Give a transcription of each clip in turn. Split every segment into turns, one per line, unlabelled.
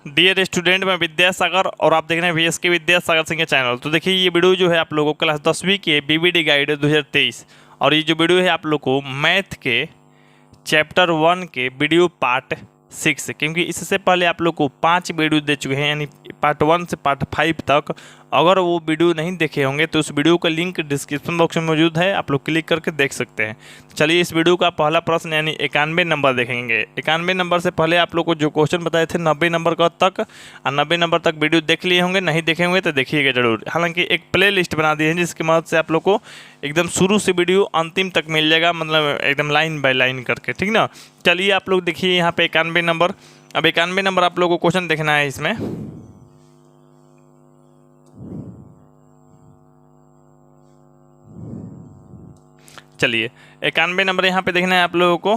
Dear student, मैं विद्यासागर और आप देख रहे हैं VSK विद्यासागर सिंह के चैनल। तो देखिए ये वीडियो जो है आप लोगों को क्लास 10वीं के BBD गाइड 2023 और ये जो वीडियो है आप लोग को मैथ के चैप्टर 1 के वीडियो पार्ट 6, क्योंकि इससे पहले आप लोग को 5 वीडियो दे चुके हैं, यानी पार्ट 1 से पार्ट 5 तक। अगर वो वीडियो नहीं देखे होंगे तो उस वीडियो का लिंक डिस्क्रिप्शन बॉक्स में मौजूद है, आप लोग क्लिक करके देख सकते हैं। चलिए इस वीडियो का पहला प्रश्न यानी 91 नंबर देखेंगे। 91 नंबर से पहले आप लोग को जो क्वेश्चन बताए थे 90 नंबर का तक, और 90 नंबर तक वीडियो देख लिए होंगे, नहीं देखे होंगे तो देखिएगा जरूर। हालांकि एक प्ले लिस्ट बना दी है जिसकी मदद से आप लोग को एकदम शुरू से वीडियो अंतिम तक मिल जाएगा, मतलब एकदम लाइन बाय लाइन करके, ठीक ना। चलिए आप लोग देखिए यहाँ पे 91 नंबर। अब 91 नंबर आप लोगों को क्वेश्चन देखना है इसमें। चलिए 91 नंबर यहाँ पे देखना है आप लोगों को।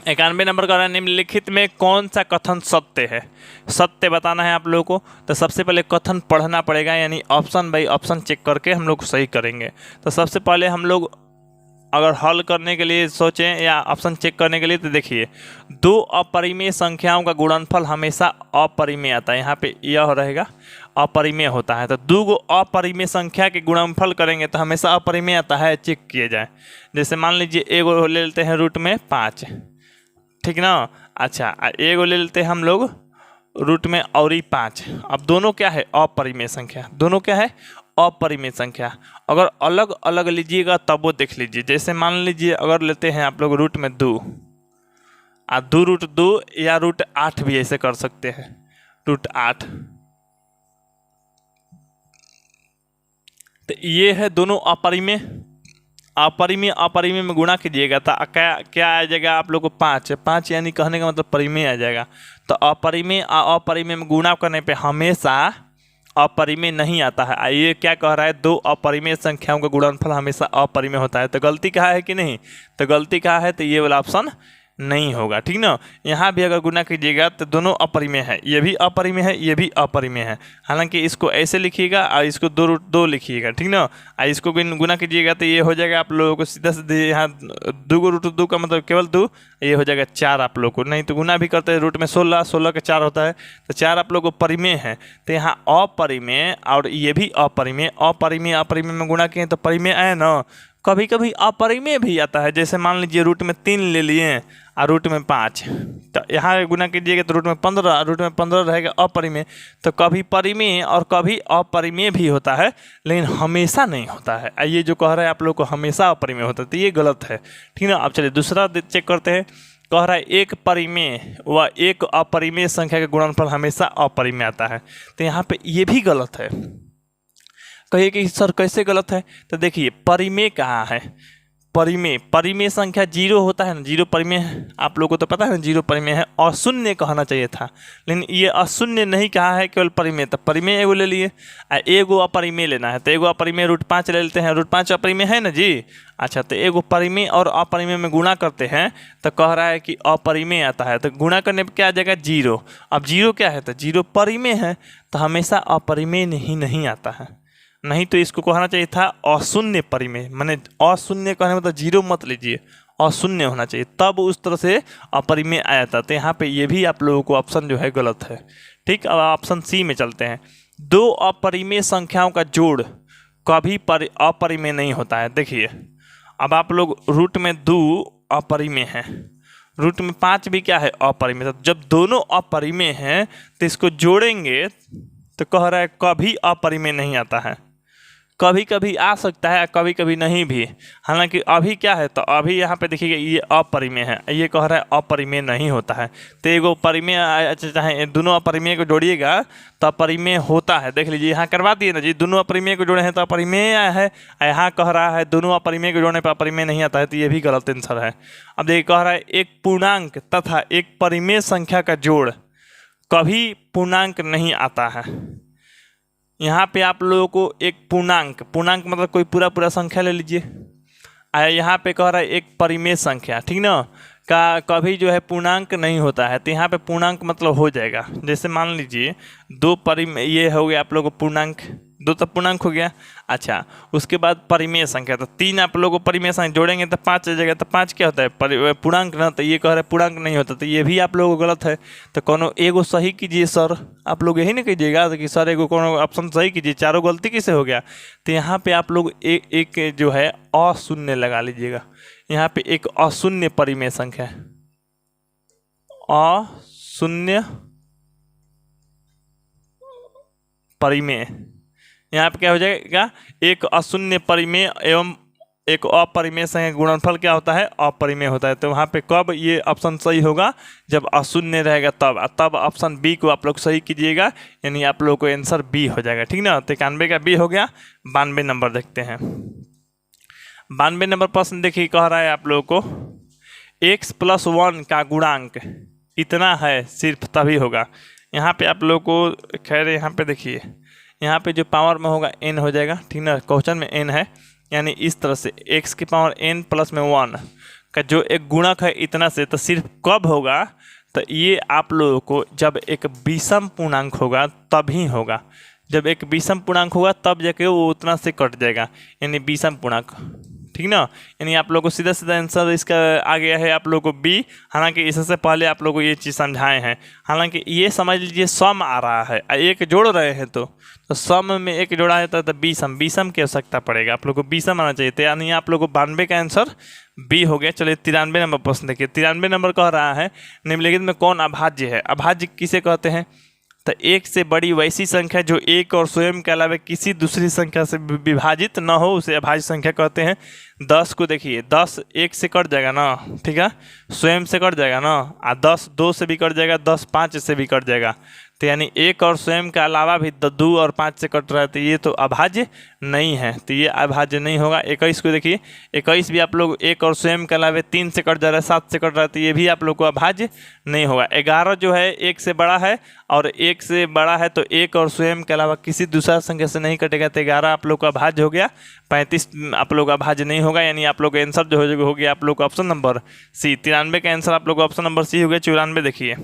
91 नंबर का निम्नलिखित में कौन सा कथन सत्य है, सत्य बताना है आप लोगों को। तो सबसे पहले कथन पढ़ना पड़ेगा, यानी ऑप्शन बाई ऑप्शन चेक करके हम लोग सही करेंगे। तो सबसे पहले हम लोग अगर हल करने के लिए सोचें या ऑप्शन चेक करने के लिए, तो देखिए दो अपरिमेय संख्याओं का गुणनफल हमेशा अपरिमेय आता है। यहाँ पे यह रहेगा अपरिमेय होता है। तो दो गो अपरिमेय संख्या के गुणनफल करेंगे तो हमेशा अपरिमेय आता है, चेक किए जाए। जैसे मान लीजिए एगो ले लेते हैं रूट में 5, ठीक ना। अच्छा एगो ले लेते हैं हम लोग रूट में और 5। अब दोनों क्या है, अपरिमेय संख्या, दोनों क्या है, अपरिमेय संख्या। अगर अलग अलग लीजिएगा तब वो देख लीजिए। जैसे मान लीजिए अगर लेते हैं आप लोग रूट में 2 और 2 रूट 2 या रूट 8 भी ऐसे कर सकते हैं, रूट 8। तो ये है दोनों अपरिमेय। अपरिमेय अपरिमेय में गुणा कीजिएगा तो क्या आ जाएगा आप लोग को 5 यानी कहने का मतलब परिमेय आ जाएगा। तो अपरिमेय और अपरिमेय में गुणा करने पे हमेशा अपरिमेय नहीं आता है। ये क्या कह रहा है, दो अपरिमेय संख्याओं का गुणनफल हमेशा अपरिमेय होता है। तो गलती कहा है कि नहीं, तो गलती कहा है तो ये वाला ऑप्शन नहीं होगा, ठीक ना। यहाँ भी अगर गुना कीजिएगा तो दोनों अपरिमेय है, ये भी अपरिमेय है, ये भी अपरिमेय है। हालांकि इसको ऐसे लिखिएगा और इसको 2 रूट 2 लिखिएगा, ठीक ना। और इसको गुना कीजिएगा तो ये हो जाएगा आप लोगों को सीधा सीधे यहाँ 2 रूट 2 का मतलब केवल 2, ये हो जाएगा 4 आप लोग को। नहीं तो गुना भी करते हैं रूट में 16 के 4 होता है, तो 4 आप लोग को परिमेय है। तो यहाँ अपरिमेय और ये भी अपरिमेय, अपरिमेय अपरिमेय में गुना किए तो परिमेय आए ना। कभी कभी अपरिमेय भी आता है, जैसे मान लीजिए रूट में 3 ले लिए और रूट में 5, तो यहाँ गुना कीजिएगा तो रूट में 15, रूट में 15 रहेगा अपरिमेय। तो कभी परिमेय और कभी अपरिमेय भी होता है, लेकिन हमेशा नहीं होता है। ये जो कह रहा है आप लोग को हमेशा अपरिमेय होता है, तो ये गलत है, ठीक ना। अब चलिए दूसरा चेक करते हैं। कह रहा है एक परिमेय व एक अपरिमेय संख्या का गुणनफल हमेशा अपरिमेय आता है। तो यहाँ पे ये भी गलत है। कहिए कि सर कैसे गलत है, तो देखिए परिमेय कहाँ है, परिमेय संख्या 0 होता है ना, 0 परिमेय है। आप लोगों को तो पता है ना 0 परिमेय है। अशून्य कहना चाहिए था, लेकिन ये अशून्य नहीं कहा है, केवल परिमेय। तो परिमेय एगो ले लिए, एगो अपरिमेय लेना है तो एगो अपरिमेय रूट 5 ले लेते हैं, रूट 5 अपरिमेय है ना जी। अच्छा तो एगो परिमेय और अपरिमेय में गुणा करते हैं तो कह रहा है कि अपरिमेय आता है, तो गुणा करने पर क्या आ जाएगा 0। अब 0 क्या है, तो 0 परिमेय है, तो हमेशा अपरिमेय नहीं आता है। नहीं तो इसको कहना चाहिए था अशून्य परिमेय, माने अशून्य कहने मतलब 0 मत लीजिए, अशून्य होना चाहिए, तब उस तरह से अपरिमेय आया था। तो यहाँ पे ये भी आप लोगों को ऑप्शन जो है गलत है, ठीक। अब ऑप्शन सी में चलते हैं। दो अपरिमेय संख्याओं का जोड़ कभी अपरिमेय नहीं होता है। देखिए अब आप लोग रूट में 2 अपरिमेय है, रूट में 5 भी क्या है, अपरिमेय। तो जब दोनों अपरिमेय हैं तो इसको जोड़ेंगे तो कह रहा है कभी अपरिमेय नहीं आता है। कभी कभी आ सकता है, कभी कभी नहीं भी। हालांकि अभी क्या है, तो अभी यहाँ पे देखिएगा ये अपरिमेय है, ये कह रहा है अपरिमेय नहीं होता है। तो एगो परिमेय चाहे दोनों अपरिमेय को जोड़िएगा तो अपरिमेय होता है। देख लीजिए यहाँ करवा दिए ना जी, दोनों अपरिमेय को जोड़े हैं तो अपरिमेय है। यहाँ कह रहा है दोनों अपरिमेय को जोड़ने पर अपरिमेय नहीं आता है, तो ये भी गलत आंसर है। अब देखिए कह रहा है एक पूर्णांक तथा एक परिमेय संख्या का जोड़ कभी पूर्णांक नहीं आता है। यहाँ पे आप लोगों को एक पूर्णांक मतलब कोई पूरा संख्या ले लीजिए, यहाँ पे कह रहा है एक परिमेय संख्या, ठीक ना, का कभी जो है पूर्णांक नहीं होता है। तो यहाँ पे पूर्णांक मतलब हो जाएगा, जैसे मान लीजिए 2 परिमेय, ये हो गया आप लोगों को पूर्णांक 2 तो पूर्णांक हो गया। अच्छा, उसके बाद परिमेय संख्या, तो 3 आप लोगों को परिमेय संख्या जोड़ेंगे तो 5 आ जाएगा। तो 5 क्या होता है? पूर्णांक ना, तो ये कह रहे हैं पूर्णांक नहीं होता, तो ये भी आप लोगों को गलत है। तो कोनो एगो सही कीजिए सर, आप लोग यही ना कीजिएगा कि सर एगो कोनो ऑप्शन सही कीजिए, चारों गलती किसे हो गया? तो यहाँ पे आप लोग एक जो है अशून्य लगा लीजिएगा। यहाँ पे एक अशून्य परिमेय संख्या है, अशून्य परिमेय। यहाँ पे क्या हो जाएगा? एक अशून्य परिमेय एवं एक अपरिमेय संख्या गुणनफल क्या होता है? अपरिमेय होता है। तो वहाँ पे कब ये ऑप्शन सही होगा? जब अशून्य रहेगा तब ऑप्शन बी को आप लोग सही कीजिएगा, यानी आप लोग को आंसर बी हो जाएगा। ठीक ना? 91 का बी हो गया। 92 नंबर देखते हैं। 92 नंबर प्रश्न देखिए, कह रहा है आप लोगों को x+1 का गुणांक इतना है, सिर्फ तभी होगा। यहाँ पे आप लोग को खैर यहाँ पे देखिए, यहाँ पे जो पावर में होगा n हो जाएगा। ठीक ना? क्वेश्चन में n है, यानी इस तरह से x की पावर n प्लस में 1 का जो एक गुणक है इतना से, तो सिर्फ कब होगा? तो ये आप लोगों को जब एक विषम पूर्णांक होगा तभी होगा। जब एक विषम पूर्णांक होगा तब जाके वो उतना से कट जाएगा, यानी विषम पूर्णांक। ठीक ना? यानी आप लोग को सीधा सीधा आंसर इसका आ गया है आप लोग को बी। हालांकि इससे पहले आप लोग को ये चीज़ समझाए हैं। हालांकि ये समझ लीजिए सम आ रहा है, एक जोड़ रहे हैं तो सम में एक जोड़ा है तो विषम की आवश्यकता पड़ेगा। आप लोग को विषम आना चाहिए, तो यानी आप लोग को 92 का आंसर बी हो गया। चलिए 93 नंबर प्रश्न देखिए। 93 नंबर कह रहा है निम्नलिखित में कौन अभाज्य है? अभाज्य किसे कहते हैं? तो एक से बड़ी वैसी संख्या जो एक और स्वयं के अलावा किसी दूसरी संख्या से विभाजित न हो उसे अभाज्य संख्या कहते हैं। 10 को देखिए, 10 1 से कट जाएगा ना, ठीक है, स्वयं से कट जाएगा ना, और 10 2 से भी कट जाएगा, 10 5 से भी कट जाएगा। तो यानी एक और स्वयं के अलावा भी 2 और 5 से कट रहा है, तो ये तो अभाज्य नहीं है, तो ये अभाज्य नहीं होगा। 21 को देखिए, 21 भी आप लोग एक और स्वयं के अलावा 3 से कट जा रहा है, 7 से कट रहा है, तो ये भी आप लोग को अभाज्य नहीं होगा। 11 जो है 1 से बड़ा है, और 1 से बड़ा है तो एक और स्वयं के अलावा किसी दूसरा संख्या से नहीं कटेगा, तो 11 आप लोग का अभाज्य हो गया। 35 आप लोग का अभाज्य नहीं होगा, यानी आप लोग का आंसर जो हो गया आप लोग का ऑप्शन नंबर सी। 93 का आंसर आप लोग का ऑप्शन नंबर सी हो गया। 94 देखिए,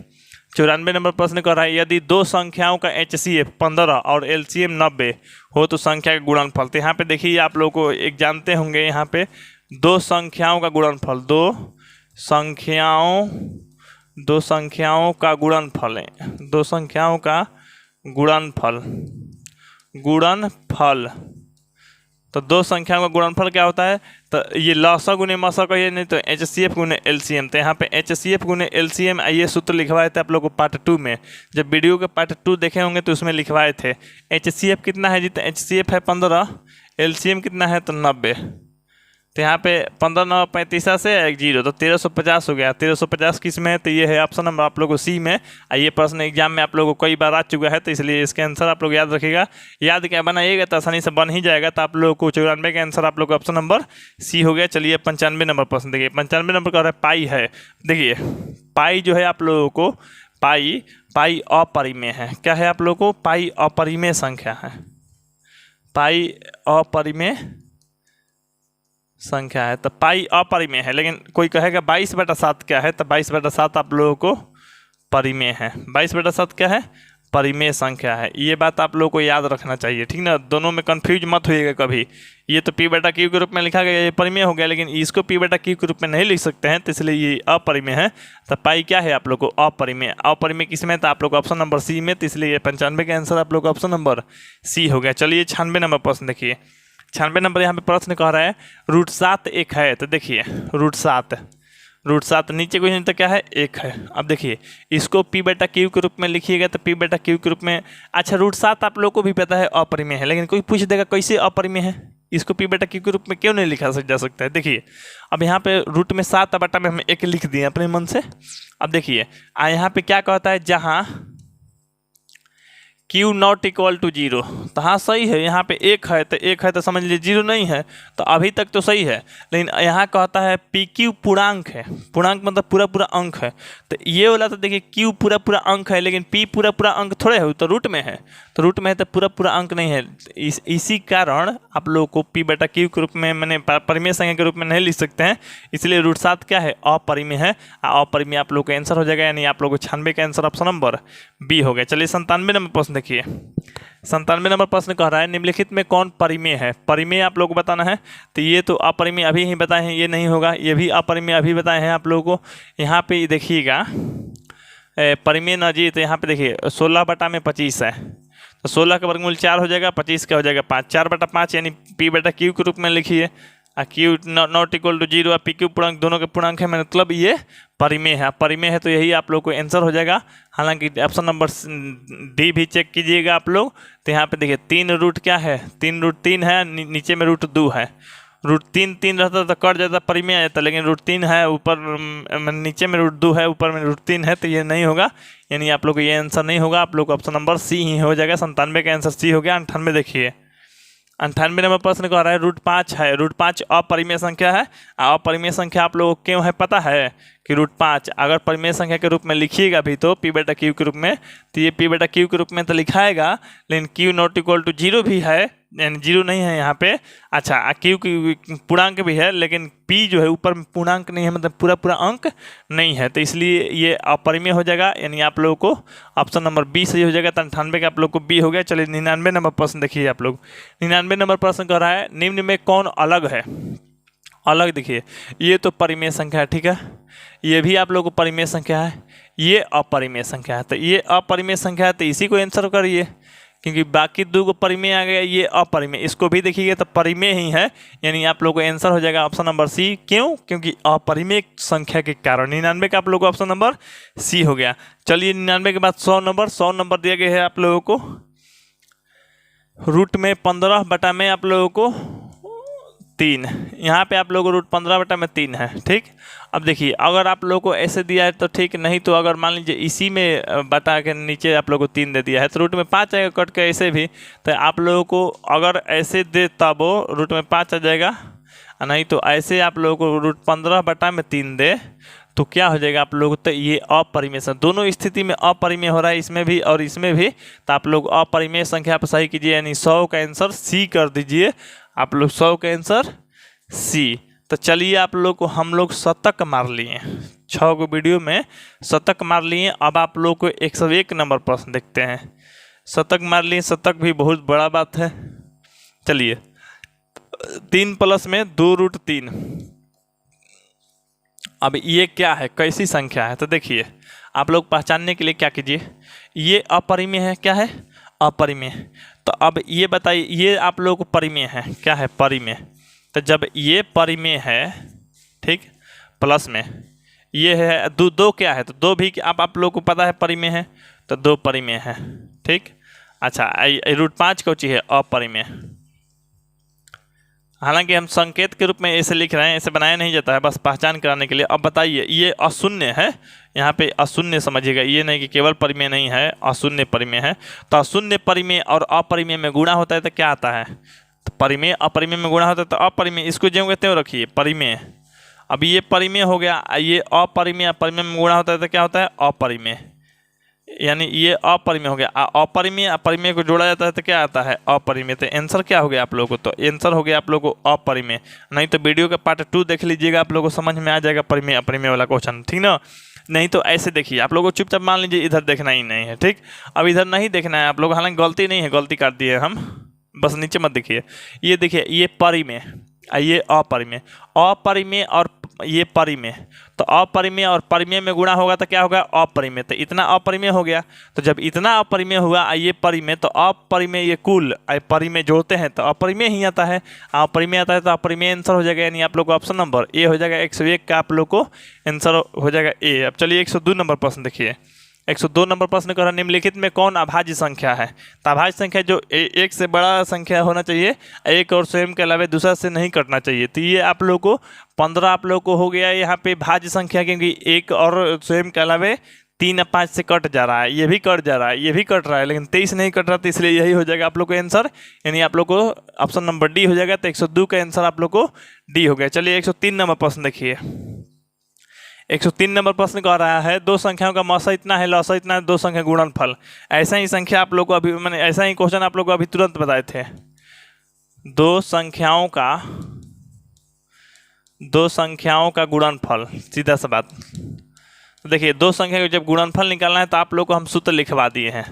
94 नंबर प्रश्न कर रहा है यदि दो संख्याओं का HCF 15 और LCM 90 हो तो संख्या का गुणनफल। तो यहाँ पे देखिए आप लोग को एक जानते होंगे, यहाँ पे दो संख्याओं का गुणनफल, दो संख्याओं का गुणनफल है, दो संख्याओं का गुणनफल। तो दो संख्याओं का गुणनफल क्या होता है? तो ये लसा गुने मसा कहिए, नहीं तो HCF गुने LCM। तो यहाँ पे HCF गुने LCM ये सूत्र लिखवाए थे आप लोग को पार्ट 2 में। जब वीडियो के पार्ट 2 देखे होंगे तो उसमें लिखवाए थे। HCF कितना है जी? तो HCF है 15, LCM कितना है? तो 90। तो यहाँ पे 15 9 35 से 1 0, तो 1350 हो गया। 1350 किस में है? तो ये है ऑप्शन नंबर आप लोग को सी में। ये प्रश्न एग्जाम में आप लोगों को कई बार आ चुका है, तो इसलिए इसके आंसर आप लोग याद रखिएगा। याद क्या बनाइएगा तो आसानी से बन ही जाएगा। तो आप लोग को 94 का आंसर आप लोग का ऑप्शन नंबर सी हो गया। चलिए 95 नंबर प्रश्न देखिए। 95 नंबर का पाई है। देखिए पाई जो है आप लोगों को पाई अपरिमेय है। क्या है आप लोगों को? पाई अपरिमेय संख्या है, पाई अपरिमेय संख्या है। तो पाई अपरिमेय है, लेकिन कोई कहेगा 22/7 क्या है? तो 22/7 आप लोगों को परिमेय है। 22/7 क्या है? परिमेय संख्या है। ये बात आप लोगों को याद रखना चाहिए, ठीक ना? दोनों में कंफ्यूज मत होइएगा कभी। ये तो P/Q के रूप में लिखा गया, ये परिमेय हो गया, लेकिन इसको P/Q के रूप में नहीं लिख सकते हैं, तो इसलिए ये अपरिमेय है। तो पाई क्या है आप लोग को? अपरिमेय। अपरिमेय किस में? तो आप लोग ऑप्शन नंबर सी में। तो इसलिए 95 का आंसर आप लोग का ऑप्शन नंबर सी हो गया। चलिए 96 नंबर प्रश्न देखिए। 96 नंबर यहाँ पे प्रश्न कह रहा है √7 एक है। तो देखिए √7 नीचे कोई नहीं तो क्या है? एक है। अब देखिए इसको P/Q के रूप में लिखिएगा, तो P/Q के रूप में। अच्छा √7 आप लोग को भी पता है अपरिमेय है, लेकिन कोई पूछ देगा कैसे अपरिमेय है, इसको P/Q के रूप में क्यों नहीं लिखा जा सकता है? देखिए अब यहाँ पे रूट में 7 बटा में हम 1 लिख दिए अपने मन से। अब देखिए यहाँ पे क्या कहता है, जहाँ Q ≠ 0। तो हाँ सही है, यहाँ पे 1 है तो 1 है, तो समझ लीजिए 0 नहीं है, तो अभी तक तो सही है। लेकिन यहाँ कहता है PQ पूर्णांक है, पूर्णांक मतलब पूरा अंक है। तो ये वाला तो देखिए Q पूरा अंक है, लेकिन P पूरा अंक थोड़े है, तो रूट में है, तो पूरा अंक नहीं है। इसी कारण आप लोग को P/Q के रूप में मैंने परिमेय संख्या के रूप में नहीं लिख सकते हैं, इसलिए √7 क्या है? अपरिमेय है। अपरिमेय आप लोग का आंसर हो जाएगा, यानी आप लोग को 96 का आंसर ऑप्शन नंबर बी हो गया। चलिए 97 नंबर प्रश्न देखिए 97 नंबर प्रश्न कह रहा है निम्नलिखित में कौन परिमेय है। परिमेय आप लोगों को बताना है। तो ये तो अपरिमेय अभी ही बताए हैं, ये नहीं होगा। ये भी अपरिमेय अभी बताए हैं आप लोगों को। यहाँ पे देखिएगा परिमेय न जी, तो यहाँ पे देखिए 16/25 है, तो 16 का वर्गमूल 4 हो जाएगा, 25 का हो जाएगा 5, 4/5 यानी P/Q के रूप में लिखिए। Q नॉट इक्वल टू 0 और PQ पूर्णांक दोनों के पूर्णांक है, मतलब ये परिमेय है। परिमेय है तो यही आप लोग को आंसर हो जाएगा। हालांकि ऑप्शन नंबर डी भी चेक कीजिएगा आप लोग। तो यहाँ पे देखिए 3 रूट क्या है, 3 रूट 3 है, नीचे में रूट 2 है। रूट 3 रहता तो कट जाता, परिमेय आ जाता, लेकिन रूट 3 है, ऊपर नीचे में रूट 2 है, ऊपर में रूट 3 है, तो ये नहीं होगा, यानी आप लोग को ये आंसर नहीं होगा। आप लोग को ऑप्शन नंबर सी ही हो जाएगा। 97 का आंसर सी हो गया। 98 देखिए 98 नंबर प्रश्न कह रहा है रूट 5 है। रूट 5 अपरिमेय संख्या है। अपरिमेय संख्या आप लोगों को क्यों है पता है कि रूट 5 अगर परिमेय संख्या के रूप में लिखिएगा भी तो P/Q के रूप में, तो ये P/Q के रूप में तो लिखाएगा, लेकिन Q नॉट इक्वल टू 0 भी है, यानी 0 नहीं है यहाँ पे। अच्छा Q की पूर्णांक भी है, लेकिन P जो है ऊपर में पूर्णांक नहीं है, मतलब पूरा अंक नहीं है, तो इसलिए ये अपरिमेय हो जाएगा। यानी आप लोगों को ऑप्शन नंबर बी सही हो जाएगा। तो 98 का आप लोग को बी हो गया। चलिए 99 नंबर प्रश्न देखिए आप लोग। 99 नंबर प्रश्न कह रहा है निम्न में कौन अलग है। अलग देखिए ये तो परिमेय संख्या है, ठीक है, ये भी आप लोगों को परिमेय संख्या है, ये अपरिमेय संख्या है। तो ये अपरिमेय संख्या है तो इसी को आंसर करिए, क्योंकि बाकी दो को परिमेय आ गया, ये अपरिमेय, इसको भी देखिएगा तो परिमेय ही है, यानी आप लोगों को आंसर हो जाएगा ऑप्शन नंबर सी। क्यों? क्योंकि अपरिमेय संख्या के कारण। 99 का आप लोगों को ऑप्शन नंबर सी हो गया। चलिए 99 के बाद 100 नंबर दिया गया है आप लोगों को। रूट में 15 में आप लोगों को 3, यहाँ पे आप लोगों को रूट 15/3 है, ठीक। अब देखिए अगर आप लोगों को ऐसे दिया है तो ठीक, नहीं तो अगर मान लीजिए इसी में बटा के नीचे आप लोगों को 3 दे दिया है तो रूट में 5 आएगा कट के ऐसे भी, तो आप लोगों को अगर ऐसे दे तब वो रूट में 5 आ जाएगा, नहीं तो ऐसे आप लोगों को रूट 15/3 दे तो क्या हो जाएगा आप लोग, तो ये अपरिमेय संख्या, दोनों स्थिति में अपरिमेय हो रहा है, इसमें भी और इसमें भी। तो आप लोग अपरिमेय संख्या पर सही कीजिए, यानी 100 का आंसर सी कर दीजिए। आप लोग 100 का आंसर सी। तो चलिए आप लोग को हम लोग शतक मार लिए, 6 को वीडियो में शतक मार लिए। अब आप लोग को 101 नंबर प्रश्न देखते हैं। शतक मार लिए, शतक भी बहुत बड़ा बात है। चलिए 3 प्लस में 2 रूट 3। अब ये क्या है, कैसी संख्या है, तो देखिए आप लोग पहचानने के लिए क्या कीजिए, ये अपरिमेय है, क्या है अपरिमेय। तो अब ये बताइए, ये आप लोग को परिमेय है, क्या है परिमेय। तो जब ये परिमेय है, ठीक, प्लस में ये है दो क्या है, तो 2 भी आप लोग को पता है परिमेय है, तो 2 परिमेय है, ठीक। अच्छा रूट 5 कौन चीज है, अपरिमेय। हालांकि हम संकेत के रूप में ऐसे लिख रहे हैं, ऐसे बनाया नहीं जाता है, बस पहचान कराने के लिए। अब बताइए ये अशून्य है, यहाँ पे अशून्य समझिएगा, ये नहीं कि केवल परिमेय नहीं है, अशून्य परिमेय है। तो अशून्य परिमेय और अपरिमेय में गुणा होता है तो क्या आता है, तो परिमेय। अपरिमेय में गुणा होता है तो अपरिमेय, इसको ज्यों कहते हो रखिए परिमेय। अब ये परिमेय हो गया, ये अपरिमेय, परिमेय में गुणा होता है तो क्या होता है अपरिमेय, यानी ये अपरिमेय हो गया। अपरिमेय अपरिमेय को जोड़ा जाता है तो क्या आता है अपरिमेय। तो आंसर क्या हो गया आप लोगों को, तो आंसर हो गया आप लोगों को अपरिमेय। नहीं तो वीडियो का पार्ट 2 देख लीजिएगा, आप लोगों को समझ में आ जाएगा परिमेय अपरिमेय वाला क्वेश्चन, ठीक ना। नहीं तो ऐसे देखिए आप लोगों को चुपचाप मान लीजिए इधर देखना ही नहीं है, ठीक। अब इधर नहीं देखना है आप लोग, हालांकि गलती नहीं है, गलती कर दिए हम, बस नीचे मत देखिए। ये देखिए ये परिमेय, ये अपरिमेय, अपरिमेय और ये परिमेय। तो अपरिमेय और परिमेय में गुणा होगा तो क्या होगा अपरिमेय। तो इतना अपरिमेय हो गया, तो जब इतना अपरिमेय हुआ ये परिमेय, तो अपरिमेय ये कुल परिमेय जोड़ते हैं तो अपरिमेय ही आता है। अपरिमेय आता है तो अपरिमेय आंसर हो जाएगा, यानी आप लोग को ऑप्शन नंबर ए हो जाएगा। 101 का आप लोग को आंसर हो जाएगा ए। अब चलिए 102 नंबर प्रश्न देखिए। 102 नंबर प्रश्न कर रहा है निम्नलिखित में कौन अभाज्य संख्या है। तो अभाज्य संख्या जो एक से बड़ा संख्या होना चाहिए, एक और स्वयं के अलावा दूसरा से नहीं कटना चाहिए। तो ये आप लोग को 15 आप लोग को हो गया यहाँ पे भाज्य संख्या, क्योंकि एक और स्वयं के अलावा 3 और 5 से कट जा रहा है, ये भी कट जा रहा है, ये भी कट रहा है, लेकिन 23 नहीं कट रहा, तो इसलिए यही हो जाएगा आप लोग को आंसर, यानी आप लोग को ऑप्शन नंबर डी हो जाएगा। तो 102 का आंसर आप लोग को डी हो गया। चलिए 103 नंबर प्रश्न देखिए। 103 नंबर प्रश्न कह रहा है दो संख्याओं का मौसा इतना है, लौसा इतना है, दो संख्या गुणनफल। ऐसा ही संख्या आप लोग को अभी मैंने ऐसा ही क्वेश्चन आप लोग को अभी तुरंत बताए थे। दो संख्याओं का गुणनफल, सीधा सा बात। देखिए दो संख्या का जब गुणनफल निकालना है तो आप लोग को हम सूत्र लिखवा दिए हैं,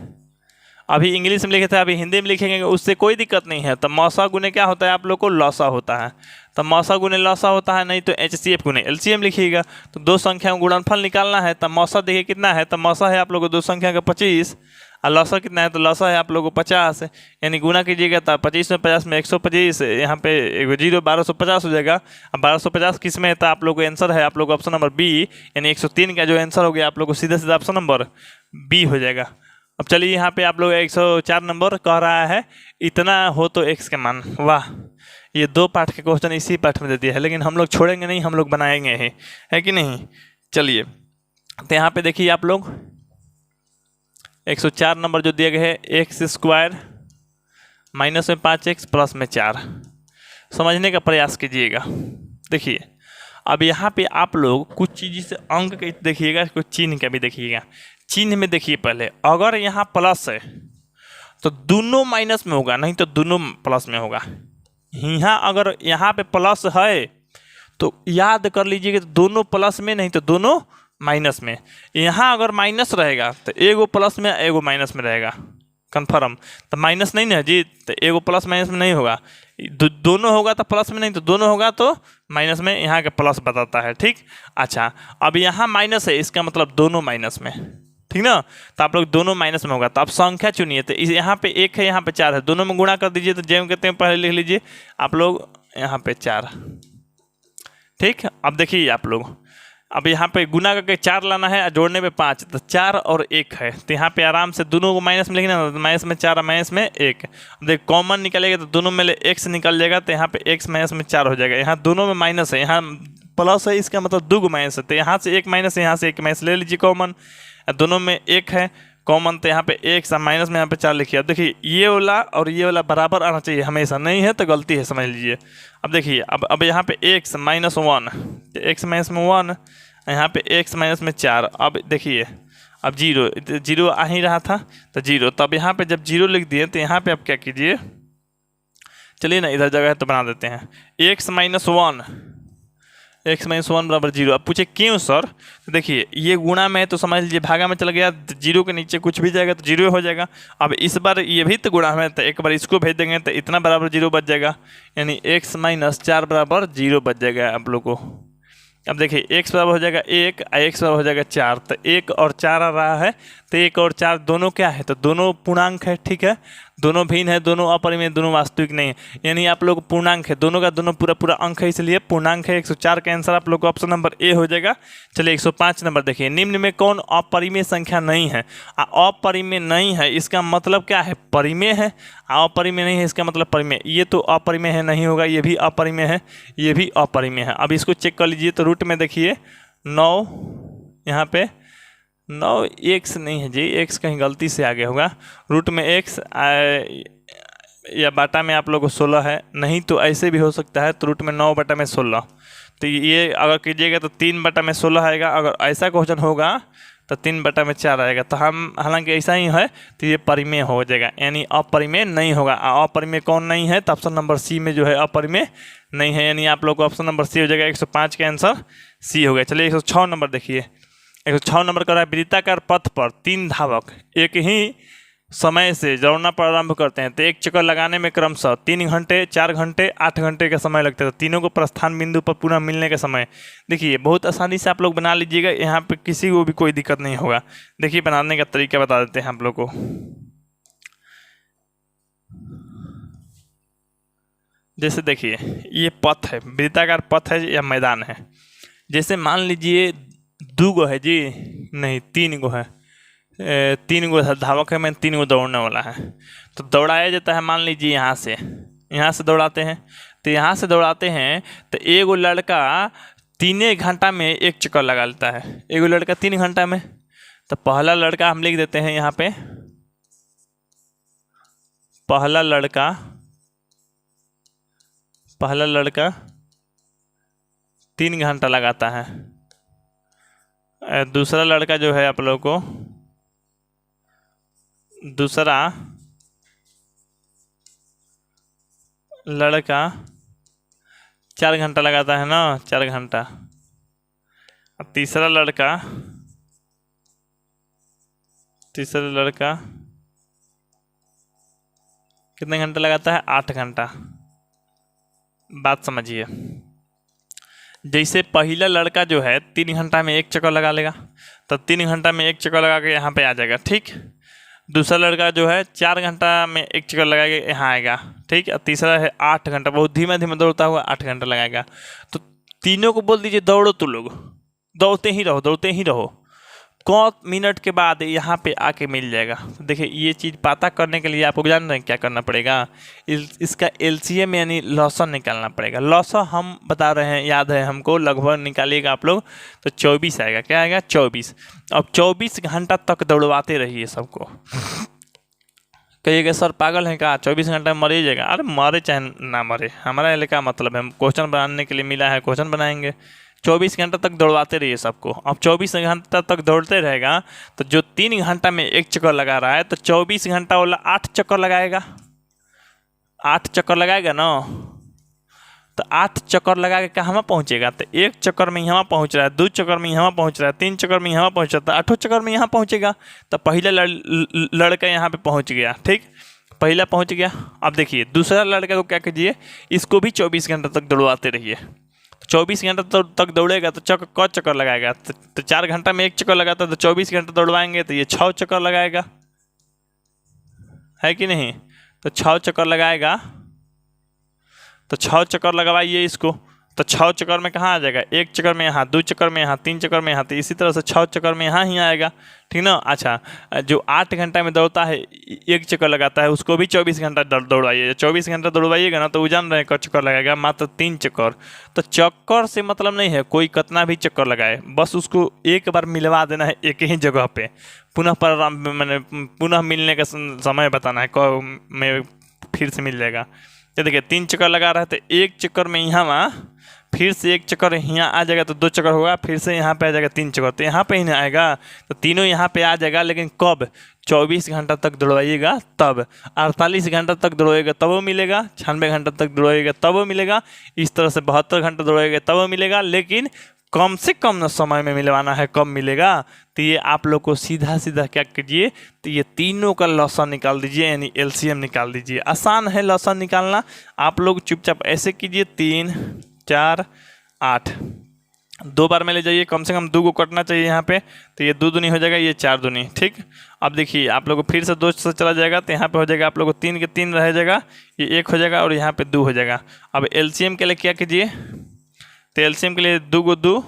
अभी इंग्लिश में लिखे थे, अभी हिंदी में लिखेंगे, उससे कोई दिक्कत नहीं है। तो मौसा गुने क्या होता है आप लोग को, लौसा होता है। तो मौसा गुने लौसा होता है, नहीं तो HCF गुने LCM लिखिएगा। तो दो संख्या में गुणनफल निकालना है। तो मौसा देखिए कितना है, तो मौसा है आप लोग को दो संख्या का 25, और लौसा कितना है, तो लौसा है आप लोग को 50। यानी गुना कीजिएगा तो 25 में 50 में 125, यहाँ पे एगो जीरो 1250 हो जाएगा। अब 1250 किस में है, तो आप लोग को आंसर है आप लोग ऑप्शन नंबर बी, यानी 103 का जो आंसर हो गया आप लोग को सीधा सीधा ऑप्शन नंबर बी हो जाएगा। अब चलिए यहाँ पे आप लोग 104 नंबर कह रहा है इतना हो तो x के मान। वाह, ये दो पार्ट के क्वेश्चन इसी पार्ट में दे दिया है, लेकिन हम लोग छोड़ेंगे नहीं, हम लोग बनाएंगे ही, है कि नहीं। चलिए तो यहाँ पे देखिए आप लोग 104 नंबर जो दिए गए है, x² माइनस में 5x प्लस में 4, समझने का प्रयास कीजिएगा। देखिए अब यहाँ पे आप लोग कुछ चीज़ से अंक के देखिएगा, कुछ चिन्ह का भी देखिएगा। चिन्ह में देखिए पहले, अगर यहाँ प्लस है तो दोनों माइनस में होगा, नहीं तो दोनों प्लस में होगा। यहाँ अगर यहाँ पे प्लस है तो याद कर लीजिए कि दोनों प्लस में, नहीं तो दोनों माइनस में। यहाँ अगर माइनस रहेगा तो एगो प्लस में एगो माइनस में रहेगा, कन्फर्म। तो माइनस नहीं ना जी, तो एगो प्लस माइनस में नहीं होगा, दोनों होगा तो प्लस में, नहीं तो दोनों होगा तो माइनस में। यहाँ के प्लस बताता है, ठीक। अच्छा अब यहाँ माइनस है, इसका मतलब दोनों माइनस में, ठीक ना। तो आप लोग दोनों माइनस में होगा, तो आप संख्या चुनिए। तो यहाँ पे 1 है, यहाँ पे 4 है, दोनों में गुणा कर दीजिए। तो जैसे कहते हैं पहले लिख लीजिए आप लोग यहाँ पे 4, ठीक। अब देखिए आप लोग, अब यहाँ पे गुना करके 4 लाना है, जोड़ने पे 5, तो 4 और 1 है। तो यहाँ पे आराम से दोनों को माइनस में लिखना है, तो माइनस में 4 माइनस में 1। देख कॉमन निकलेगा तो दोनों में x निकल जाएगा, तो यहाँ पे x माइनस में 4 हो जाएगा। यहाँ दोनों में माइनस है, यहाँ प्लस है, इसका मतलब 2 माइनस है। तो यहाँ से 1 माइनस है, यहाँ से 1 माइनस ले लीजिए कॉमन। दोनों में 1 है कॉमन, तो यहाँ पे 1 माइनस में यहाँ पे 4 लिखिए। अब देखिए ये वाला और ये वाला बराबर आना चाहिए हमेशा, नहीं है तो गलती है, समझ लीजिए। अब देखिए अब यहाँ पे x माइनस 1, x माइनस में 1, यहाँ पे x माइनस में 4। अब देखिए अब जीरो आ ही रहा था तो जीरो, तो अब यहाँ पे जब जीरो लिख दिए तो यहाँ पे आप क्या कीजिए, चलिए ना इधर जगह है तो बना देते हैं, x माइनस 1, x माइनस 1 बराबर 0। अब पूछे क्यों सर, तो देखिए ये गुणा में है तो समझ लीजिए भागा में चला गया, जीरो के नीचे कुछ भी जाएगा तो जीरो हो जाएगा। अब इस बार ये भी तो गुणा में, तो एक बार इसको भेज देंगे तो इतना बराबर 0 बच जाएगा, यानी x माइनस 4 बराबर 0 बच जाएगा आप लोग को। अब देखिए x बराबर हो जाएगा 1, x बराबर हो जाएगा 4। तो 1 और 4 आ रहा है, तो 1 और 4 दोनों क्या है, तो दोनों पूर्णांक है, ठीक है। दोनों भिन्न है, दोनों अपरिमेय, दोनों वास्तविक नहीं है, यानी आप लोग पूर्णांक है, दोनों का दोनों पूरा पूरा अंक है, इसलिए पूर्णांक है। 104 का आंसर आप लोग को ऑप्शन नंबर ए हो जाएगा। चलिए 105 नंबर देखिए, निम्न में कौन अपरिमेय संख्या नहीं है। अपरिमेय नहीं है इसका मतलब क्या है, परिमेय है। अपरिमेय नहीं है इसका मतलब परिमेय, ये तो अपरिमेय है, नहीं होगा, ये भी अपरिमेय है, ये भी अपरिमेय है। अब इसको चेक कर लीजिए, तो रूट में देखिए 9, यहाँ पे 9 x नहीं है जी, x कहीं गलती से आगे होगा, रूट में x या बाटा में आप लोग को 16 है, नहीं तो ऐसे भी हो सकता है, तो रूट में 9 बटा में 16। तो ये अगर कीजिएगा तो 3 बटा में 16 आएगा, अगर ऐसा क्वेश्चन होगा तो 3 बटा में 4 आएगा। तो हम हालांकि ऐसा ही है तो ये परिमेय हो जाएगा, यानी अपरिमेय नहीं होगा। अपरिमेय कौन नहीं है, तो ऑप्शन नंबर सी में जो है अपरिमेय नहीं है, यानी आप लोग को ऑप्शन नंबर सी हो जाएगा। 105 का आंसर सी हो गया। चलिए 106 नंबर देखिए, 106 नंबर कर रहा है, वृत्ताकार पथ पर 3 धावक एक ही समय से दौड़ना प्रारंभ करते हैं, तो एक चक्कर लगाने में क्रमशः 3 घंटे, 4 घंटे, 8 घंटे का समय लगता है। तो तीनों को प्रस्थान बिंदु पर पुनः मिलने का समय देखिए, बहुत आसानी से आप लोग बना लीजिएगा, यहाँ पे किसी को भी कोई दिक्कत नहीं होगा। देखिए बनाने का तरीका बता देते हैं आप लोग को। जैसे देखिए ये पथ है, वृत्ताकार पथ है या मैदान है। जैसे मान लीजिए 2 गो है जी, नहीं 3 गो है, 3 गो धावक है, मैं 3 गो दौड़ने वाला है। तो दौड़ाया जाता है, मान लीजिए यहाँ से दौड़ाते हैं। तो यहाँ से दौड़ाते हैं तो एगो लड़का 3 घंटा में 1 चक्कर लगा लेता है, एगो लड़का 3 घंटा में। तो पहला लड़का हम लिख देते हैं यहाँ पे, पहला लड़का 3 घंटा लगाता है। दूसरा लड़का जो है आप लोग को, दूसरा लड़का 4 घंटा लगाता है ना, 4 घंटा। तीसरा लड़का कितने घंटे लगाता है? 8 घंटा। बात समझिए, जैसे पहला लड़का जो है 3 घंटा में 1 चक्कर लगा लेगा, तो 3 घंटा में 1 चक्कर लगा के यहाँ पे आ जाएगा, ठीक। दूसरा लड़का जो है 4 घंटा में 1 चक्कर लगा के यहाँ आएगा, ठीक। और तीसरा है 8 घंटा, बहुत धीमे धीमे दौड़ता हुआ 8 घंटा लगाएगा। तो तीनों को बोल दीजिए दौड़ो, तो लोग दौड़ते ही रहो, दौड़ते ही रहो, कौन मिनट के बाद यहाँ पे आके मिल जाएगा। तो देखिए ये चीज़ पता करने के लिए आपको जान रहे हैं क्या करना पड़ेगा, इसका एलसीएम यानी लॉसन निकालना पड़ेगा। लॉसन हम बता रहे हैं, याद है हमको, लगभग निकालिएगा आप लोग तो 24 आएगा। क्या आएगा? 24। अब 24 घंटा तक दौड़वाते रहिए सबको। कहिएगा सर पागल है क्या, 24 घंटा में मर ही जाएगा? अरे मरे चाहे ना मरे, हमारा इलाका मतलब है, हम क्वेश्चन बनाने के लिए मिला है, क्वेश्चन बनाएंगे। 24 घंटा तक दौड़वाते रहिए सबको। अब 24 घंटा तक दौड़ते रहेगा तो जो 3 घंटा में 1 चक्कर लगा रहा है तो 24 घंटा वाला 8 चक्कर लगाएगा, 8 चक्कर लगाएगा ना। तो 8 चक्कर लगा के कहाँ पहुँचेगा? तो 1 चक्कर में यहाँ पहुँच रहा है, 2 चक्कर में यहाँ पहुँच रहा है, 3 चक्कर में यहाँ पहुँच रहा है, 8 चक्कर में यहाँ पहुँचेगा। तो पहला लड़का यहाँ पे पहुँच गया, ठीक, पहला पहुँच गया। अब देखिए दूसरा लड़का को क्या कीजिए, इसको भी 24 घंटा तक दौड़वाते रहिए। 24 घंटा तक दौड़ेगा तो कौन चक्कर लगाएगा? तो 4 घंटा में 1 चक्कर लगाता है, तो 24 घंटा दौड़वाएंगे तो ये 6 चक्कर लगाएगा, है कि नहीं? तो 6 चक्कर लगाएगा, तो 6 चक्कर लगवाइए इसको। तो 6 चक्कर में कहाँ आ जाएगा? 1 चक्कर में यहाँ, 2 चक्कर में यहाँ, 3 चक्कर में यहाँ, तो इसी तरह से 6 चक्कर में यहाँ ही आएगा, ठीक ना। अच्छा, जो 8 घंटा में दौड़ता है 1 चक्कर लगाता है उसको भी 24 घंटा दौड़वाइए। 24 घंटा दौड़वाइएगा ना तो वो जान रहे हैं कब चक्कर लगाएगा? मात्र 3 चक्कर। तो चक्कर से मतलब नहीं है कोई कितना भी चक्कर लगाए, बस उसको एक बार मिलवा देना है एक ही जगह पे, मैंने पुनः मिलने का समय बताना है कब में फिर से मिल जाएगा। तो देखिए 3 चक्कर लगा रहा है तो 1 चक्कर में यहाँ, फिर से 1 चक्कर यहाँ आ जाएगा तो 2 चक्कर होगा, फिर से यहाँ पे आ जाएगा 3 चक्कर, तो यहाँ पे ही नहीं आएगा, तो तीनों यहाँ पे आ जाएगा। लेकिन कब? 24 घंटा तक दौड़वाइएगा तब, 48 घंटा तक दौड़ाइएगा तब वो मिलेगा, 96 घंटा तक दौड़ाइएगा तब वो मिलेगा, इस तरह से 72 घंटा दौड़ाइएगा तब वो मिलेगा। लेकिन कम से कम समय में मिलवाना है, कब मिलेगा? तो ये आप लोग को सीधा सीधा क्या कीजिए, तो ये तीनों का लॉसन निकाल दीजिए, यानी एलसीएम निकाल दीजिए। आसान है लॉसन निकालना, आप लोग चुपचाप ऐसे कीजिए, 3 4 8 2 बार में ले जाइए, कम से कम 2 को कटना चाहिए यहाँ पे, तो ये 2 दूनी हो जाएगा, ये 4 दूनी, ठीक। अब देखिए आप लोग को फिर से 2 से चला जाएगा तो यहाँ पे हो जाएगा आप लोग को 3 के 3 रह जाएगा, ये 1 हो जाएगा और यहाँ पे 2 हो जाएगा। अब एलसीएम के लिए क्या कीजिए, तो एलसीएम के लिए 2 को 2,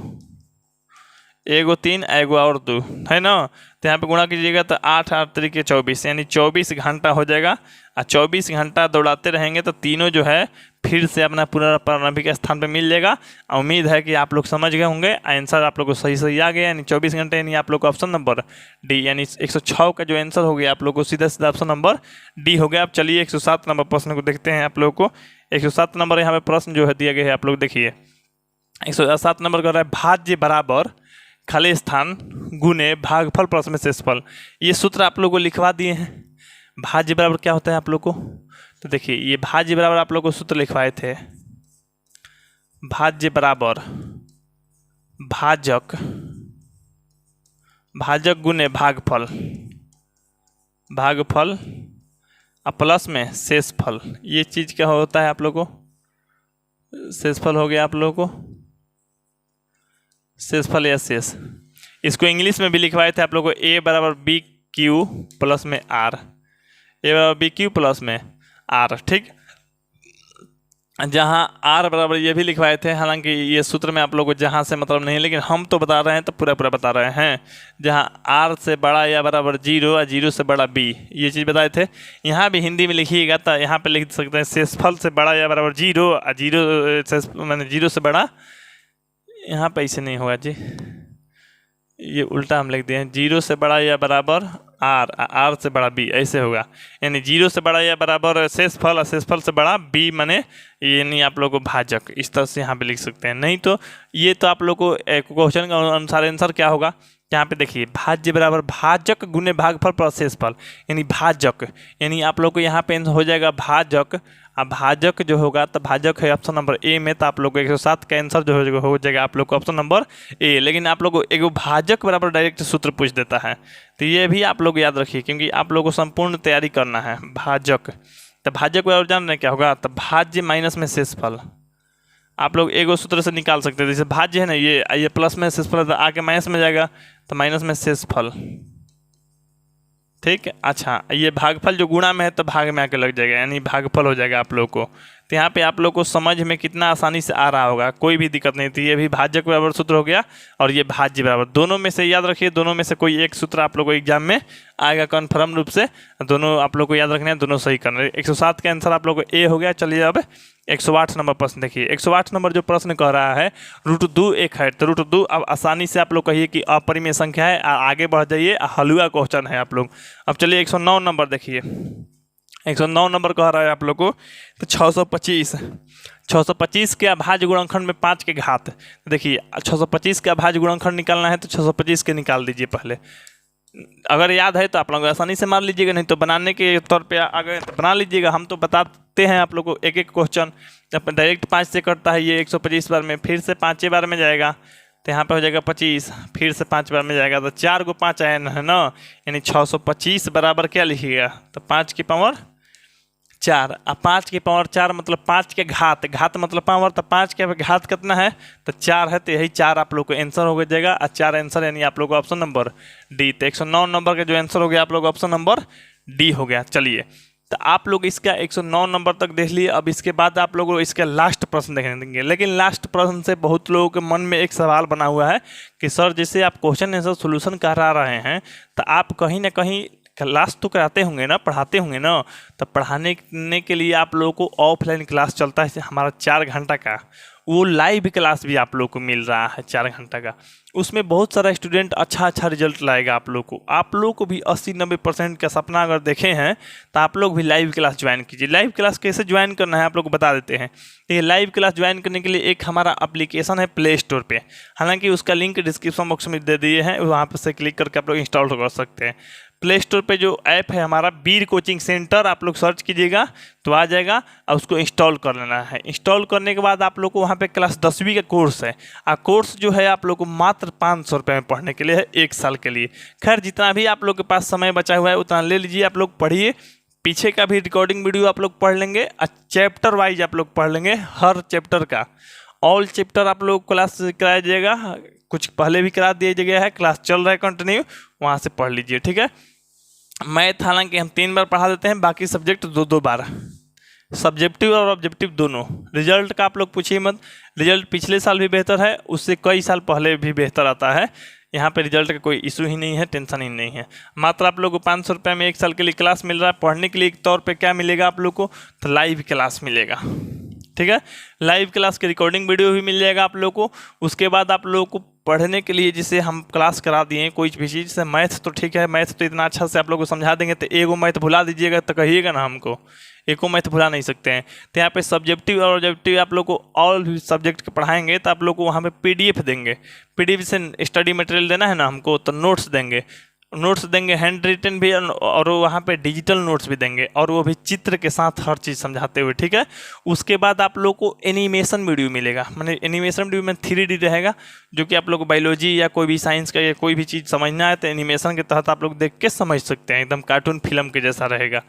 1 को 3, 1 को और 2 है ना, तो यहाँ पे गुणा कीजिएगा तो 8 8 तरीके 24, यानी 24 घंटा हो जाएगा। और 24 घंटा दौड़ाते रहेंगे तो तीनों जो है फिर से अपना प्रारंभिक स्थान पे मिल जाएगा। उम्मीद है कि आप लोग समझ गए होंगे, आंसर आप लोग को सही सही आ गया, यानी 24 घंटे, यानी आप लोग को ऑप्शन नंबर डी यानी 106 का जो आंसर हो गया आप लोग को सीधा सीधा ऑप्शन नंबर डी हो गया। अब चलिए 107 नंबर प्रश्न को देखते हैं आप लोग को। 107 नंबर यहाँ पे प्रश्न जो है दिया गया है, आप लोग देखिए 107 नंबर कर रहा है भाज्य बराबर खाली स्थान गुने भागफल प्लस में शेषफल। ये सूत्र आप लोग को लिखवा दिए हैं। भाज्य बराबर क्या होता है आप लोग को, तो देखिए ये भाज्य बराबर आप लोग को सूत्र लिखवाए थे, भाज्य बराबर भाजक, भाजक गुने भागफल, भागफल और प्लस में शेषफल। ये चीज़ क्या होता है आप लोग को, शेषफल हो गया आप लोग को, शेषफल या शेष। इसको इंग्लिश में भी लिखवाए थे आप लोग को, ए बराबर बी क्यू प्लस में आर, ए बराबर बी क्यू प्लस में आर, ठीक। जहाँ आर बराबर ये भी लिखवाए थे, हालांकि ये सूत्र में आप लोग को जहाँ से मतलब नहीं, लेकिन हम तो बता रहे हैं तो पूरा पूरा बता रहे हैं। जहाँ आर से बड़ा या बराबर 0 और 0 से बड़ा बी, ये चीज़ बताए थे। यहाँ भी हिंदी में लिखिएगा तो यहाँ पे लिख सकते हैं शेषफल से बड़ा या बराबर 0 और 0 मैंने 0 से बड़ा, यहाँ पे ऐसे नहीं होगा जी, ये उल्टा हम लिख दिए हैं, 0 से बड़ा या बराबर आर, आर से बड़ा बी, ऐसे होगा। यानी 0 से बड़ा या बराबर शेषफल और शेषफल से बड़ा बी, माने यानी आप लोग को भाजक, इस तरह से यहाँ पे लिख सकते हैं। नहीं तो ये तो आप लोग को क्वेश्चन का अनुसार आंसर क्या होगा, यहाँ पे देखिए भाज्य बराबर भाजक गुने भागफल प्लस शेषफल, यानी भाजक, यानी आप लोग को यहाँ पे हो जाएगा भाजक। अब भाजक जो होगा तो भाजक है ऑप्शन नंबर ए में, तो आप लोग को 107 का आंसर जो हो जाएगा आप लोग को ऑप्शन नंबर ए। लेकिन आप लोग को एक भाजक बराबर डायरेक्ट सूत्र पूछ देता है, तो ये भी आप लोग याद रखिए, क्योंकि आप लोग को संपूर्ण तैयारी करना है। भाजक तो भाज्य को जान रहे क्या होगा, तो भाज्य माइनस में शेषफल। आप लोग एगो सूत्र से निकाल सकते हैं, जैसे भाज्य है ना, ये प्लस में शेषफल तो आके माइनस में जाएगा, तो माइनस में शेषफल। ठीक है, अच्छा ये भागफल जो गुणा में है तो भाग में आके लग जाएगा, यानी भागफल हो जाएगा आप लोग को। तो यहाँ पे आप लोग को समझ में कितना आसानी से आ रहा होगा, कोई भी दिक्कत नहीं थी। ये भी भाज्य के बराबर सूत्र हो गया और ये भाज्य बराबर, दोनों में से याद रखिए, दोनों में से कोई एक सूत्र आप लोग को एग्जाम में आएगा कन्फर्म रूप से। दोनों आप लोग को याद रखना है, दोनों सही करना है। 107 का आंसर आप लोग को ए हो गया। चलिए अब 108 नंबर प्रश्न देखिए। 108 नंबर जो प्रश्न कह रहा है √2 एक है, तो √2 अब आसानी से आप लोग कहिए कि अपरिमेय संख्या है, आगे बढ़ जाइए, हलुआ क्वेश्चन है आप लोग। अब चलिए 109 नंबर देखिए। 109 नंबर कह रहा है आप लोग को, तो 625 के अभाज्य गुणनखंड में 5 के घात। देखिए 625 के अभाज्य गुणनखंड निकालना है तो 625 के निकाल दीजिए पहले। अगर याद है तो आप लोग आसानी से मार लीजिएगा, नहीं तो बनाने के तौर पे आ गए तो बना लीजिएगा। हम तो बताते हैं आप लोग को एक एक क्वेश्चन। जब डायरेक्ट 5 से करता है ये 125 बार में, फिर से 5 बार में जाएगा तो यहाँ पे हो जाएगा 25, फिर से 5 बार में जाएगा तो 4 को 5 आया है ना, यानी 625 बराबर क्या लिखिएगा, तो 5 की पावर 4। अब 5 की पावर 4 मतलब 5 के घात, घात मतलब पावर, तो 5 के घात कितना है, तो 4 है, तो यही 4 आप लोग को आंसर हो जाएगा। और 4 आंसर यानी आप लोग को ऑप्शन नंबर डी। तो 109 नंबर का जो आंसर हो गया आप लोग ऑप्शन नंबर डी हो गया। चलिए तो आप लोग इसका 109 नंबर तक देख लिए। अब इसके बाद आप लोग इसका लास्ट प्रश्न देखने देंगे, लेकिन लास्ट प्रश्न से बहुत लोगों के मन में एक सवाल बना हुआ है कि सर जैसे आप क्वेश्चन आंसर सोल्यूशन करा रहे हैं तो आप कहीं ना कहीं क्लास तो कराते होंगे ना, पढ़ाते होंगे ना, तो पढ़ाने के लिए आप लोगों को ऑफलाइन क्लास चलता है हमारा 4 घंटा का, वो लाइव क्लास भी आप लोग को मिल रहा है 4 घंटा का। उसमें बहुत सारा स्टूडेंट अच्छा रिजल्ट लाएगा आप लोग को। आप लोग को भी 80-90% का सपना अगर देखे हैं तो आप लोग भी लाइव क्लास ज्वाइन कीजिए। लाइव क्लास कैसे ज्वाइन करना है आप लोग को बता देते हैं। ये लाइव क्लास ज्वाइन करने के लिए एक हमारा एप्लीकेशन है प्ले स्टोर पे, हालांकि उसका लिंक डिस्क्रिप्शन बॉक्स में दे दिए हैं, वहाँ पर से क्लिक करके आप लोग इंस्टॉल कर सकते हैं। प्ले स्टोर पे जो ऐप है हमारा वीर कोचिंग सेंटर, आप लोग सर्च कीजिएगा तो आ जाएगा और उसको इंस्टॉल कर लेना है। इंस्टॉल करने के बाद आप लोग को वहाँ पे क्लास 10वीं का कोर्स है, और कोर्स जो है आप लोग को मात्र 500 रुपये में पढ़ने के लिए है 1 साल के लिए। खैर जितना भी आप लोग के पास समय बचा हुआ है उतना ले लीजिए, आप लोग पढ़िए। पीछे का भी रिकॉर्डिंग वीडियो आप लोग पढ़ लेंगे और चैप्टर वाइज आप लोग पढ़ लेंगे, हर चैप्टर का ऑल चैप्टर आप लोग क्लास कराया जाएगा। कुछ पहले भी करा दिया गया है, क्लास चल रहा है कंटिन्यू, वहाँ से पढ़ लीजिए। ठीक है, मैथ हालांकि हम 3 बार पढ़ा देते हैं, बाकी सब्जेक्ट 2-2 बार, सब्जेक्टिव और ऑब्जेक्टिव दोनों। रिजल्ट का आप लोग पूछिए मत, रिजल्ट पिछले साल भी बेहतर है, उससे कई साल पहले भी बेहतर आता है। यहाँ पे रिजल्ट का कोई इशू ही नहीं है, टेंशन ही नहीं है। मात्र आप लोग को 500 रुपये में 1 साल के लिए क्लास मिल रहा है। पढ़ने के लिए एक तौर पे क्या मिलेगा आप लोग को, तो लाइव क्लास मिलेगा। ठीक है, लाइव क्लास की रिकॉर्डिंग वीडियो भी मिल जाएगा आप लोग को। उसके बाद आप लोगों को पढ़ने के लिए जिसे हम क्लास करा दिए कोई भी चीज़ से, मैथ तो ठीक है, मैथ तो इतना अच्छा से आप लोग को समझा देंगे, तो एगो मैथ भुला दीजिएगा तो कहिएगा ना हमको, एको मैथ भुला नहीं सकते हैं। तो यहाँ पे सब्जेक्टिव और ऑब्जेक्टिव आप लोग को ऑल भी सब्जेक्ट के पढ़ाएंगे, तो आप लोग को वहाँ पे PDF देंगे। PDF से स्टडी मटेरियल देना है ना हमको, तो नोट्स देंगे हैंड रिटन भी, और वहाँ पे डिजिटल नोट्स भी देंगे, और वो भी चित्र के साथ हर चीज़ समझाते हुए। ठीक है, उसके बाद आप लोग को एनिमेशन वीडियो मिलेगा, माने एनिमेशन वीडियो में 3D रहेगा, जो कि आप लोग को बायोलॉजी या कोई भी साइंस का या कोई भी चीज़ समझना है तो एनिमेशन के तहत आप लोग देख के समझ सकते हैं, एकदम कार्टून फिल्म के जैसा रहेगा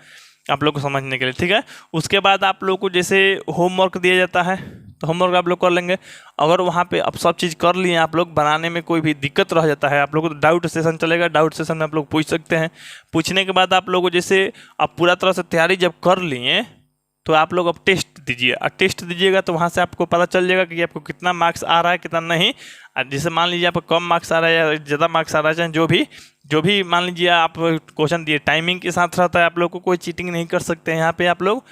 आप लोग को समझने के लिए। ठीक है, उसके बाद आप लोग को जैसे होमवर्क दिया जाता है तो होमवर्क आप लोग कर लेंगे। अगर वहाँ पे अब सब चीज़ कर लिए आप लोग, बनाने में कोई भी दिक्कत रह जाता है आप लोग को, तो डाउट सेशन चलेगा, डाउट सेशन में आप लोग पूछ सकते हैं। पूछने के बाद आप लोग को जैसे आप पूरा तरह से तैयारी जब कर लिए तो आप लोग अब टेस्ट दीजिए, और टेस्ट दीजिएगा तो वहाँ से आपको पता चल जाएगा कि आपको कितना मार्क्स आ रहा है कितना नहीं। जैसे मान लीजिए आपको कम मार्क्स आ रहा है या ज़्यादा मार्क्स आ रहा है, चाहे जो भी मान लीजिए आप क्वेश्चन दिए, टाइमिंग के साथ रहता है, आप लोग को कोई चीटिंग नहीं कर सकते हैं यहाँ पे। आप लोग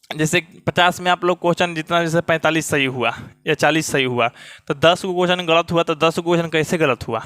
जैसे 50 में आप लोग क्वेश्चन जितना, जैसे 45 सही हुआ या 40 सही हुआ, तो 10 को क्वेश्चन गलत हुआ, तो 10 को क्वेश्चन कैसे गलत हुआ,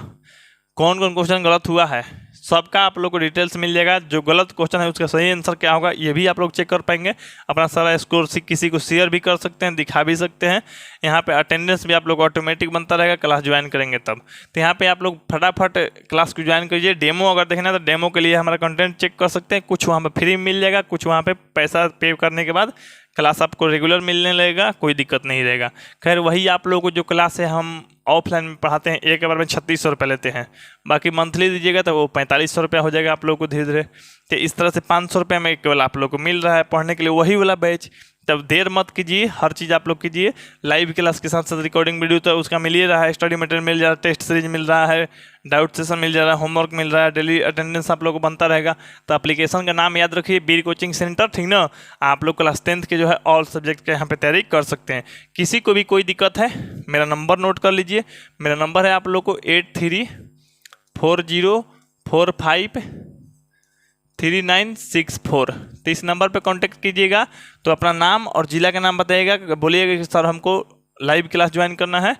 कौन कौन क्वेश्चन गलत हुआ है, सबका आप लोग को डिटेल्स मिल जाएगा। जो गलत क्वेश्चन है उसका सही आंसर क्या होगा ये भी आप लोग चेक कर पाएंगे। अपना सारा स्कोर किसी को शेयर भी कर सकते हैं, दिखा भी सकते हैं। यहाँ पे अटेंडेंस भी आप लोग ऑटोमेटिक बनता रहेगा क्लास ज्वाइन करेंगे तब। तो यहाँ पे आप लोग फटाफट क्लास को ज्वाइन करिए। डेमो अगर देखना है तो डेमो के लिए हमारा कंटेंट चेक कर सकते हैं, कुछ वहाँ पर फ्री मिल जाएगा, कुछ वहाँ पर पैसा पे करने के बाद क्लास आपको रेगुलर मिलने लगेगा, कोई दिक्कत नहीं रहेगा। खैर वही आप लोगों को जो क्लास है हम ऑफलाइन में पढ़ाते हैं, एक बार में 3600 रुपये लेते हैं, बाकी मंथली दीजिएगा तो वो 4500 रुपया हो जाएगा आप लोगों को धीरे धीरे। तो इस तरह से 500 रुपये में केवल आप लोग को मिल रहा है पढ़ने के लिए वही वाला बैच। तब देर मत कीजिए, हर चीज़ आप लोग कीजिए। लाइव क्लास के साथ साथ रिकॉर्डिंग वीडियो तो उसका मिल ही रहा है, स्टडी मटेरियल मिल जा रहा है, टेस्ट सीरीज मिल रहा है, डाउट सेशन मिल जा रहा है, होमवर्क मिल रहा है, डेली अटेंडेंस आप लोग को बनता रहेगा। तो एप्लीकेशन का नाम याद रखिए, बीर कोचिंग सेंटर, ठीक ना। आप लोग क्लास 10th के जो है ऑल सब्जेक्ट के यहाँ पे तैयारी कर सकते हैं। किसी को भी कोई दिक्कत है मेरा नंबर नोट कर लीजिए। मेरा नंबर है आप लोग को 8340453964। तो इस नंबर पे कांटेक्ट कीजिएगा। तो अपना नाम और ज़िला का नाम बताइएगा, बोलिएगा कि सर हमको लाइव क्लास ज्वाइन करना है,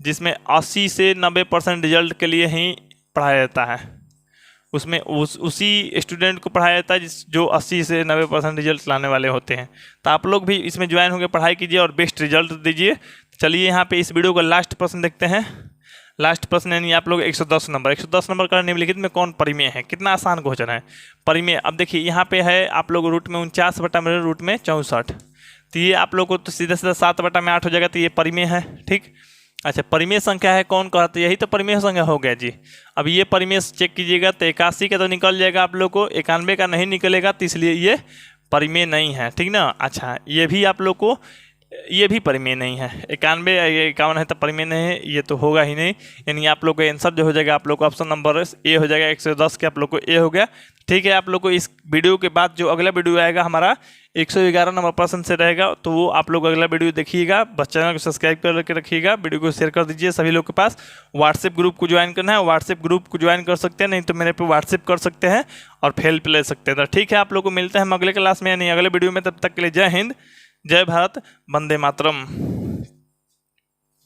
जिसमें 80 से 90% रिजल्ट के लिए ही पढ़ाया जाता है। उसमें उसी स्टूडेंट को पढ़ाया जाता है जो 80 से 90% रिजल्ट लाने वाले होते हैं। तो आप लोग भी इसमें ज्वाइन होकर पढ़ाई कीजिए और बेस्ट रिजल्ट दीजिए। चलिए यहाँ पे इस वीडियो का लास्ट प्रश्न देखते हैं। लास्ट प्रश्न यानी आप लोग 110 नंबर का निम्नलिखित में कौन परिमेय है। कितना आसान क्वेश्चन है परिमेय। अब देखिए यहाँ पे है आप लोग रूट में 49/, रूट में 64। तो ये आप लोग को तो सीधा 7/8 हो जाएगा। तो ये परिमेय है, ठीक। अच्छा, परिमेय संख्या है कौन कहा, तो यही तो परिमेय संख्या हो गया जी। अब ये परिमेय चेक कीजिएगा तो 81 का तो निकल जाएगा आप लोग को, 91 का नहीं निकलेगा, तो इसलिए ये परिमेय नहीं है, ठीक ना। अच्छा, ये भी आप लोग को ये भी परिमेय नहीं है। 91 51 है तो परिमेय नहीं है, ये तो होगा ही नहीं। यानी आप लोग का आंसर जो हो जाएगा आप लोग को ऑप्शन नंबर ए हो जाएगा। 110 के आप लोग को ए हो गया, ठीक है। आप लोग को इस वीडियो के बाद जो अगला वीडियो आएगा हमारा 111 नंबर प्रश्न से रहेगा, तो वो आप लोग अगला वीडियो देखिएगा। बस चैनल को सब्सक्राइब करके रखिएगा, वीडियो को शेयर कर दीजिए सभी लोग के पास। व्हाट्सएप ग्रुप को ज्वाइन करना है, व्हाट्सएप ग्रुप को ज्वाइन कर सकते हैं, नहीं तो मेरे पे व्हाट्सएप कर सकते हैं और फेल पे ले सकते हैं। तो ठीक है, आप लोग को मिलते हैं हम अगले क्लास में यानी अगले वीडियो में। तब तक के लिए जय हिंद, जय भारत, वंदे मातरम।